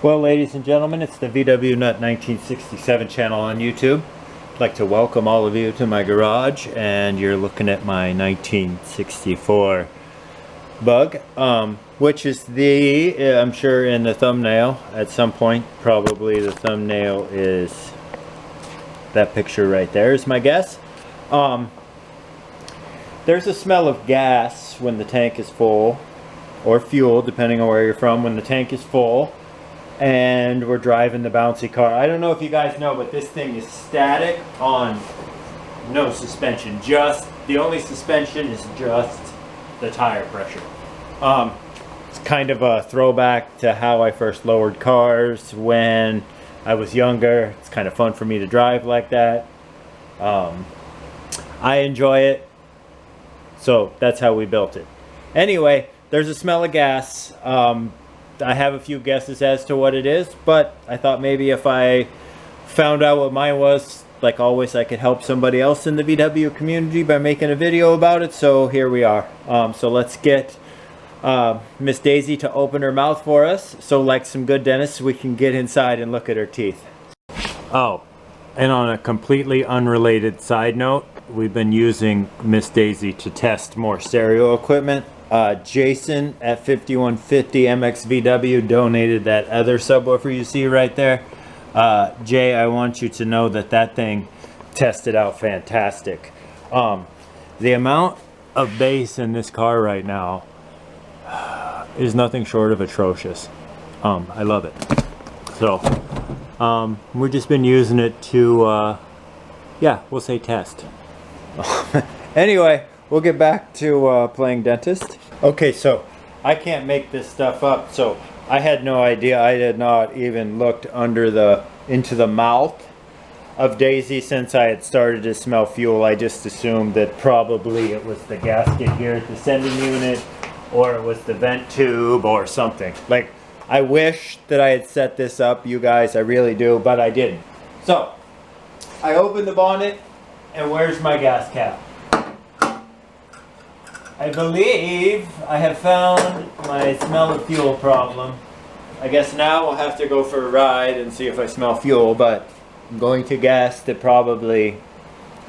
Well, ladies and gentlemen, it's the vwnut 1967 channel on YouTube. I'd like to welcome all of you to my garage, and you're looking at my 1964 Bug, which is I'm sure in the thumbnail at some point, probably the thumbnail is that picture right there is my guess. There's a smell of gas when the tank is full, or fuel depending on where you're from. When the tank is full and we're driving the bouncy car, I don't know if you guys know, but this thing is static on no suspension. Just the only suspension is just the tire pressure. It's kind of a throwback to how I first lowered cars when I was younger. It's kind of fun for me to drive like that. I enjoy it, so that's how we built it. Anyway, there's a smell of gas. I have a few guesses as to what it is, but I thought maybe if I found out what mine was, like always, I could help somebody else in the VW community by making a video about it. So here we are. So let's get Miss Daisy to open her mouth for us. So like some good dentists, we can get inside and look at her teeth. Oh, and on a completely unrelated side note, we've been using Miss Daisy to test more stereo equipment. Jason at 5150 MXVW donated that other subwoofer you see right there. Jay, I want you to know that that thing tested out fantastic. The amount of bass in this car right now is nothing short of atrocious. I love it. So we've just been using it to yeah, we'll say test. Anyway, we'll get back to playing dentist. Okay, so I can't make this stuff up, so I had no idea. I had not even looked into the mouth of Daisy since I had started to smell fuel. I just assumed that probably it was the gasket here at the sending unit, or it was the vent tube or something. Like, I wish that I had set this up, you guys, I really do, but I didn't. So I opened the bonnet, and where's my gas cap? I believe I have found my smell of fuel problem. I guess now we'll have to go for a ride and see if I smell fuel, but I'm going to guess that probably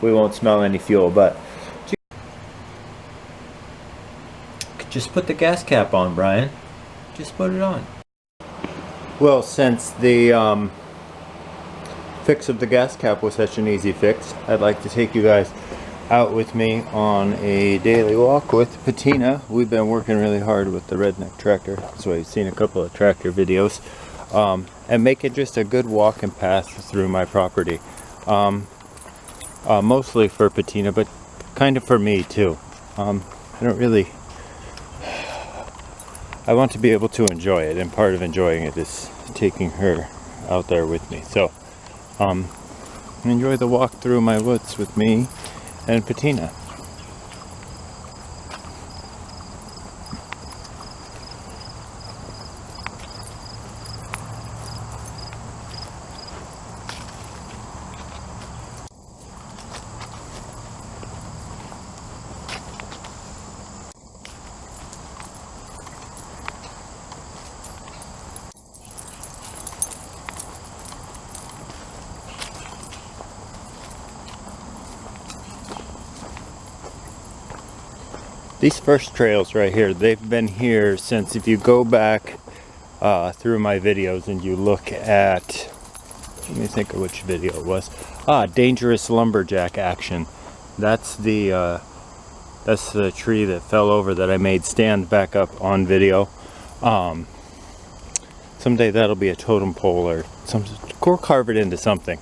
we won't smell any fuel, but just put the gas cap on, Brian. Just put it on. Well, since the fix of the gas cap was such an easy fix, I'd like to take you guys out with me on a daily walk with Patina. We've been working really hard with the redneck tractor, so I've seen a couple of tractor videos, and make it just a good walk and path through my property. Mostly for Patina, but kind of for me too. I want to be able to enjoy it, and part of enjoying it is taking her out there with me. So enjoy the walk through my woods with me and Patina. These first trails right here, they've been here since, if you go back through my videos and you look at, let me think of which video it was. Dangerous Lumberjack Action. That's the tree that fell over that I made stand back up on video. Someday that'll be a totem pole or carve it into something.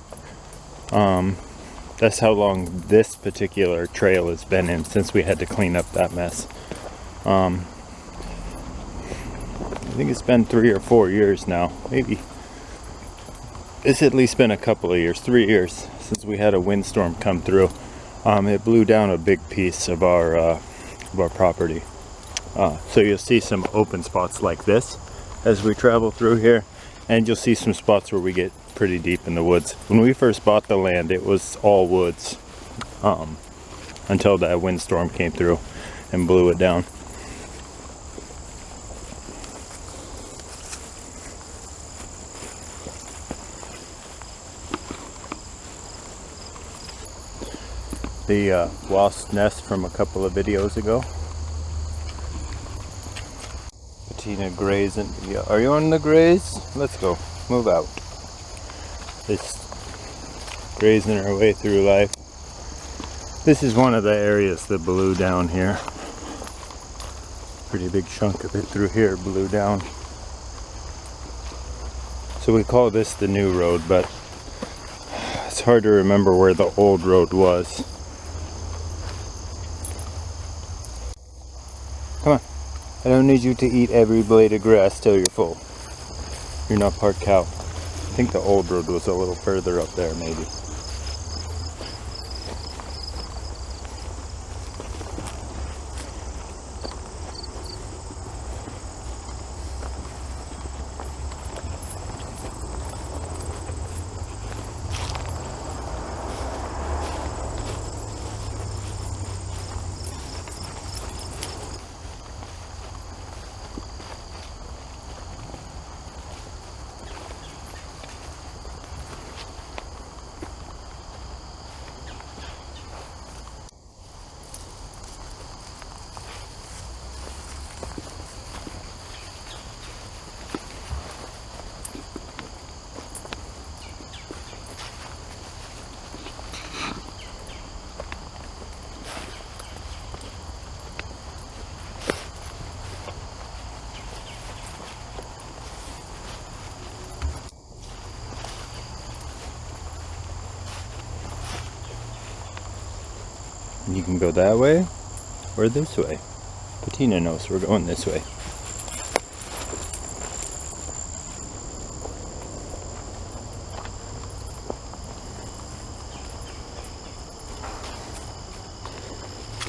That's how long this particular trail has been in, since we had to clean up that mess. I think it's been 3 or 4 years now. Maybe it's at least been a couple of years, 3 years since we had a windstorm come through. It blew down a big piece of our property. So you'll see some open spots like this as we travel through here, and you'll see some spots where we get pretty deep in the woods. When we first bought the land, it was all woods until that windstorm came through and blew it down. the wasp nest from a couple of videos ago. Patina grazing. Are you on the graze? Let's go. Move out. Just grazing our way through life. This is one of the areas that blew down here. Pretty big chunk of it through here blew down. So we call this the new road, but it's hard to remember where the old road was. Come on. I don't need you to eat every blade of grass till you're full. You're not part cow. I think the old road was a little further up there, maybe. You can go that way or this way. Patina knows we're going this way.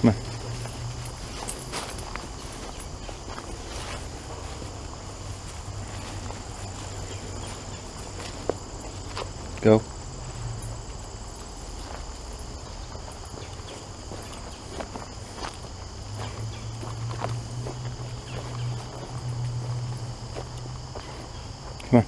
Come on. Go. Come on.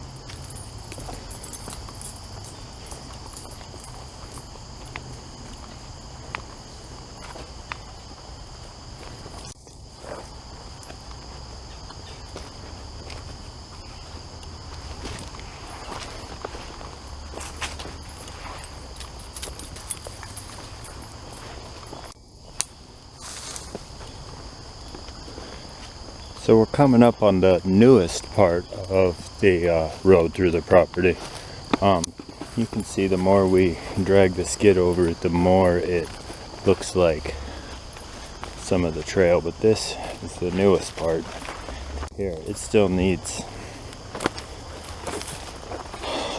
So we're coming up on the newest part of the road through the property. You can see the more we drag the skid over it, the more it looks like some of the trail, but this is the newest part. Here, it still needs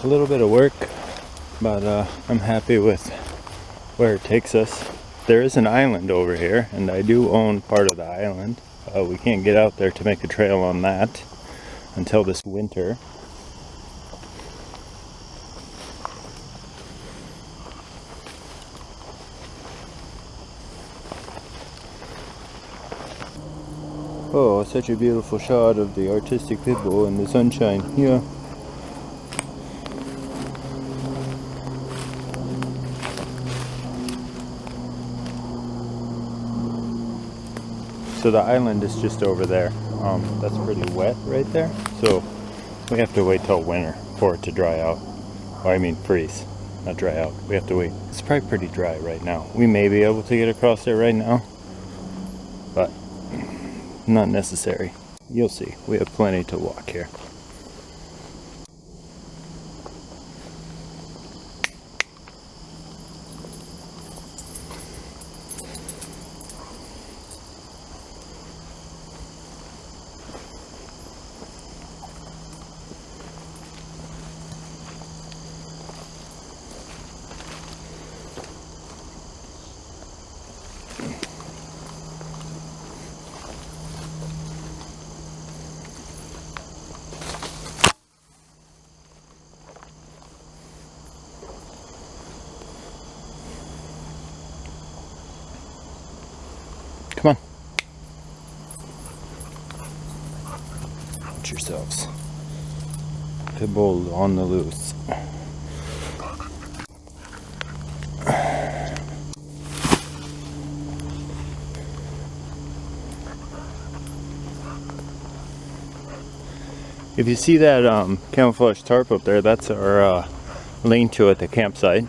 a little bit of work, but I'm happy with where it takes us. There is an island over here, and I do own part of the island. We can't get out there to make a trail on that until this winter. Oh, such a beautiful shot of the artistic pit bull in the sunshine. Yeah. So the island is just over there. That's pretty wet right there. So we have to wait till winter for it to dry out. Or I mean freeze, not dry out. We have to wait. It's probably pretty dry right now. We may be able to get across there right now, but not necessary. You'll see. We have plenty to walk here. Come on. Watch yourselves. Pit bull on the loose. If you see that camouflage tarp up there, that's our lean-to at the campsite.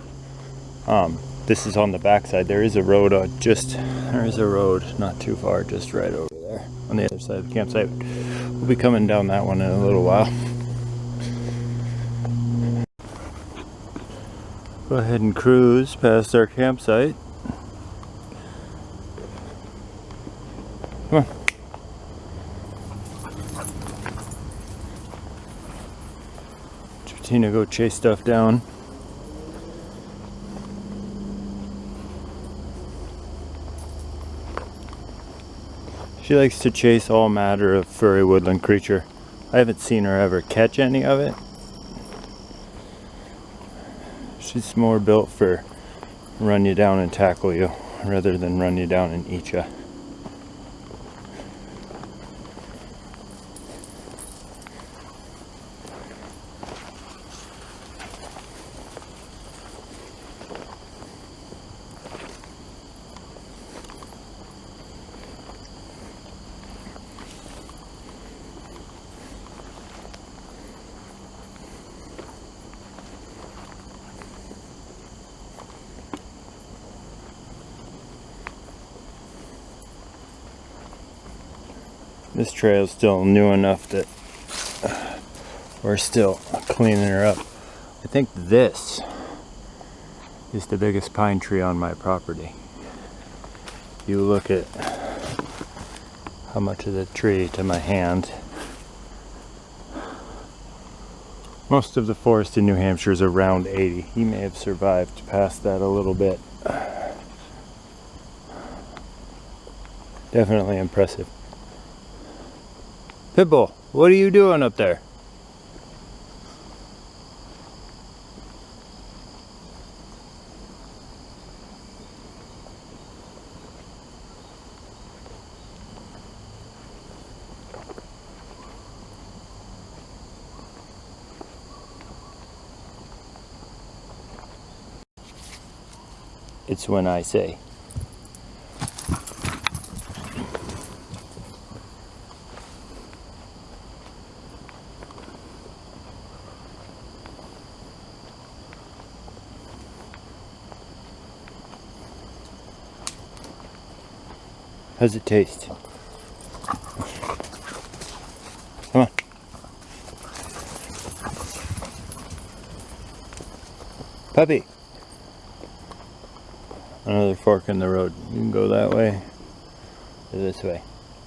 This is on the backside. There is a road there is a road not too far, just right over there on the other side of the campsite. We'll be coming down that one in a little while. Go ahead and cruise past our campsite. Come on. Patina go chase stuff down. She likes to chase all matter of furry woodland creature. I haven't seen her ever catch any of it. She's more built for run you down and tackle you rather than run you down and eat you. This trail is still new enough that we're still cleaning her up. I think this is the biggest pine tree on my property. You look at how much of the tree to my hand. Most of the forest in New Hampshire is around 80. He may have survived past that a little bit. Definitely impressive. Pitbull, what are you doing up there? It's when I say. How's it taste? Come on. Puppy. Another fork in the road. You can go that way or this way.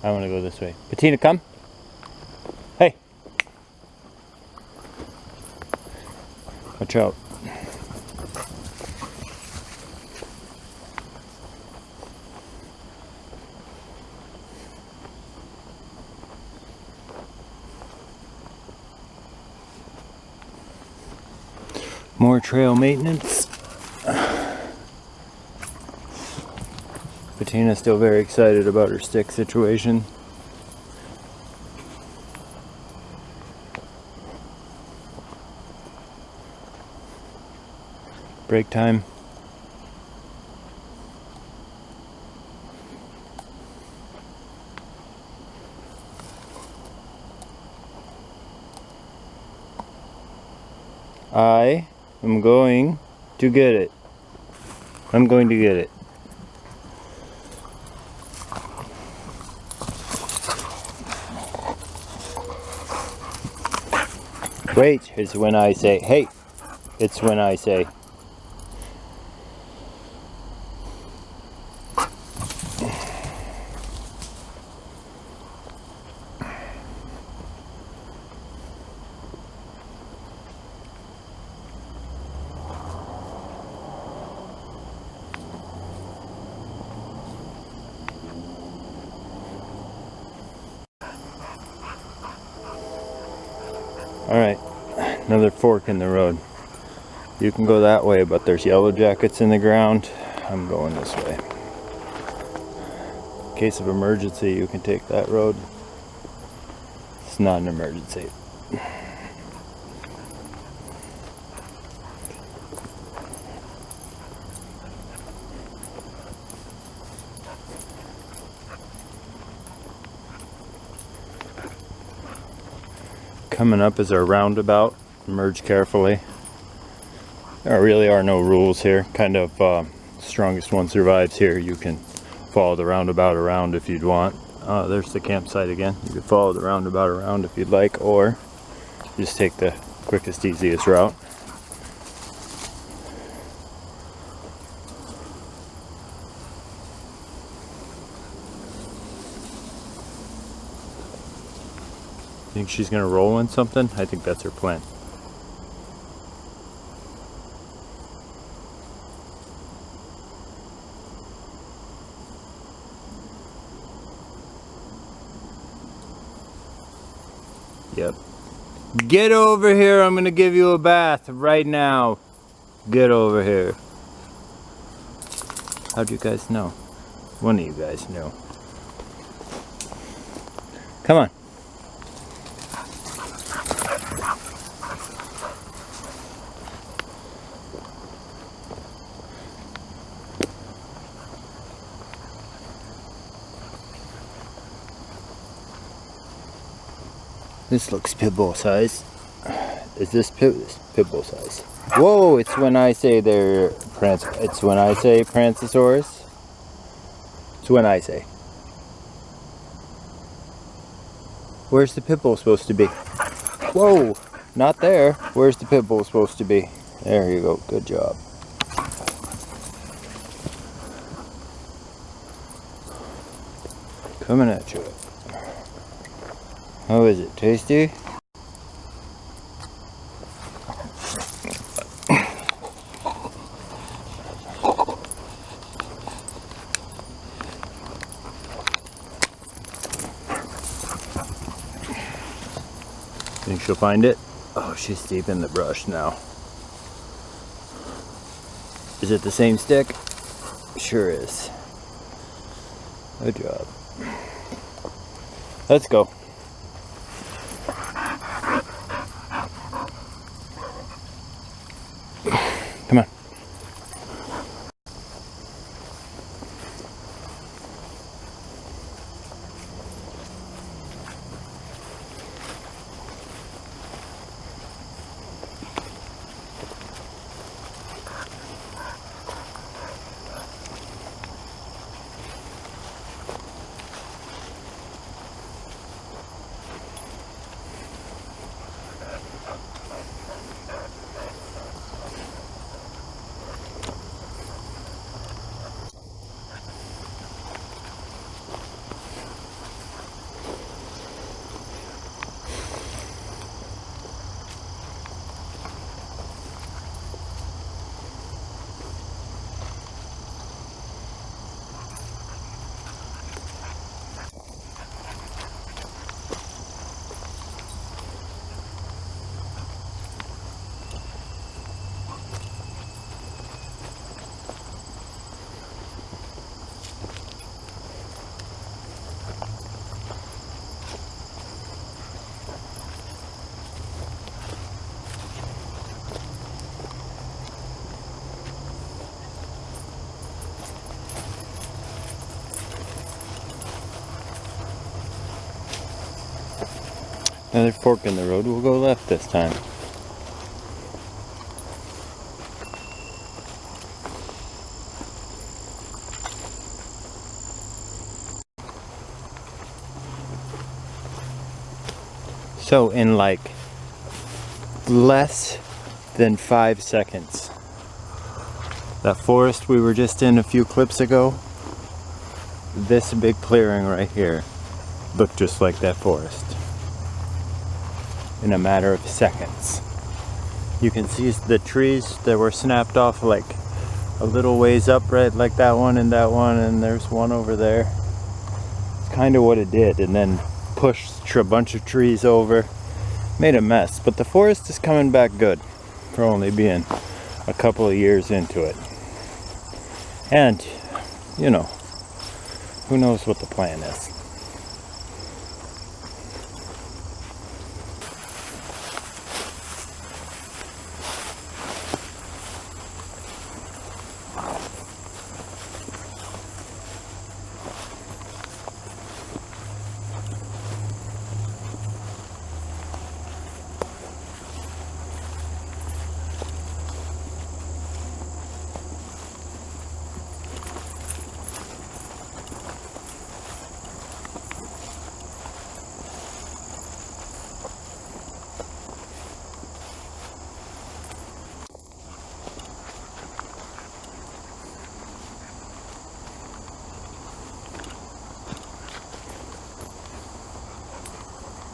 I want to go this way. Patina, come. Hey. Watch out. More trail maintenance. Patina's still very excited about her stick situation. Break time. I am going to get it. I'm going to get it. Wait, it's when I say, hey, it's when I say. Alright, another fork in the road. You can go that way, but there's Yellowjackets in the ground. I'm going this way. In case of emergency, you can take that road. It's not an emergency. Coming up is our roundabout. Merge carefully. There really are no rules here. Kind of strongest one survives here. You can follow the roundabout around if you'd want. There's the campsite again. You could follow the roundabout around if you'd like, or just take the quickest, easiest route. Think she's gonna roll in something? I think that's her plan. Yep. Get over here, I'm gonna give you a bath right now. Get over here. How'd you guys know? One of you guys knew. Come on. This looks pitbull size. Is this pitbull size? Whoa! It's when I say they're it's when I say Prantosaurus. It's when I say. Where's the pitbull supposed to be? Whoa! Not there. Where's the pitbull supposed to be? There you go. Good job. Coming at you. How is it? Tasty? Think she'll find it? Oh, she's deep in the brush now. Is it the same stick? Sure is. Good job. Let's go. Come on. Another fork in the road. We'll go left this time. So in like less than 5 seconds, that forest we were just in a few clips ago, this big clearing right here looked just like that forest. In a matter of seconds. You can see the trees that were snapped off like a little ways up, right? Like that one, and there's one over there. It's kind of what it did, and then pushed a bunch of trees over. Made a mess, but the forest is coming back good for only being a couple of years into it. And, you know, who knows what the plan is.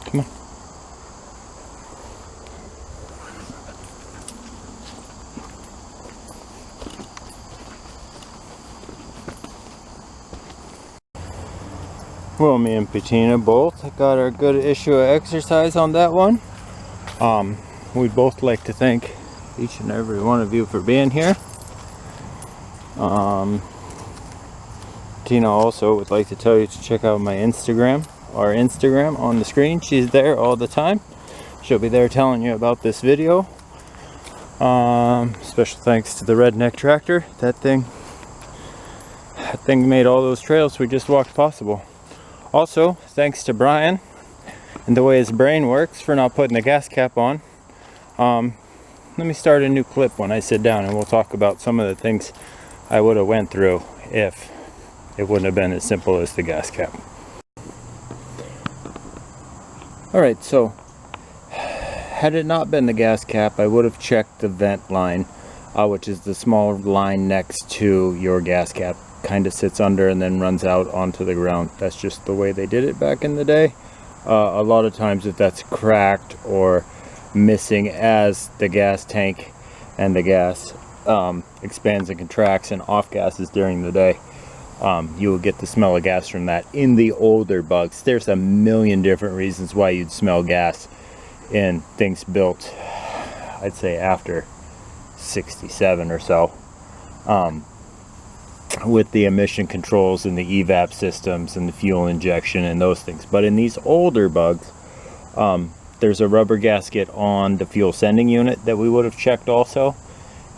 Come on. Well, me and Patina both got our good issue of exercise on that one. We'd both like to thank each and every one of you for being here. Tina also would like to tell you to check out my Instagram. Our Instagram on the screen. She's there all the time. She'll be there telling you about this video. Special thanks to the redneck tractor. That thing made all those trails we just walked possible. Also, thanks to Brian and the way his brain works for not putting the gas cap on. Let me start a new clip when I sit down, and we'll talk about some of the things I would have went through if it wouldn't have been as simple as the gas cap. Alright, so had it not been the gas cap, I would have checked the vent line, which is the small line next to your gas cap. Kind of sits under and then runs out onto the ground. That's just the way they did it back in the day. A lot of times if that's cracked or missing as the gas tank and the gas expands and contracts and off gases during the day, you will get the smell of gas from that. In the older bugs, there's a million different reasons why you'd smell gas in things built, I'd say after 67 or so, with the emission controls and the evap systems and the fuel injection and those things. But in these older bugs, there's a rubber gasket on the fuel sending unit that we would have checked also,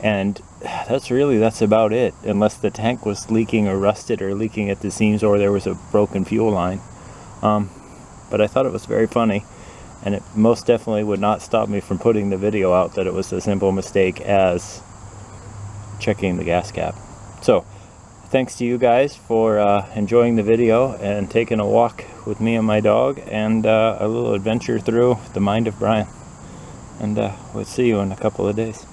and that's about it, unless the tank was leaking or rusted or leaking at the seams or there was a broken fuel line. But I thought it was very funny, and it most definitely would not stop me from putting the video out that it was a simple mistake as checking the gas cap. So thanks to you guys for enjoying the video and taking a walk with me and my dog, and a little adventure through the mind of Brian. And we'll see you in a couple of days.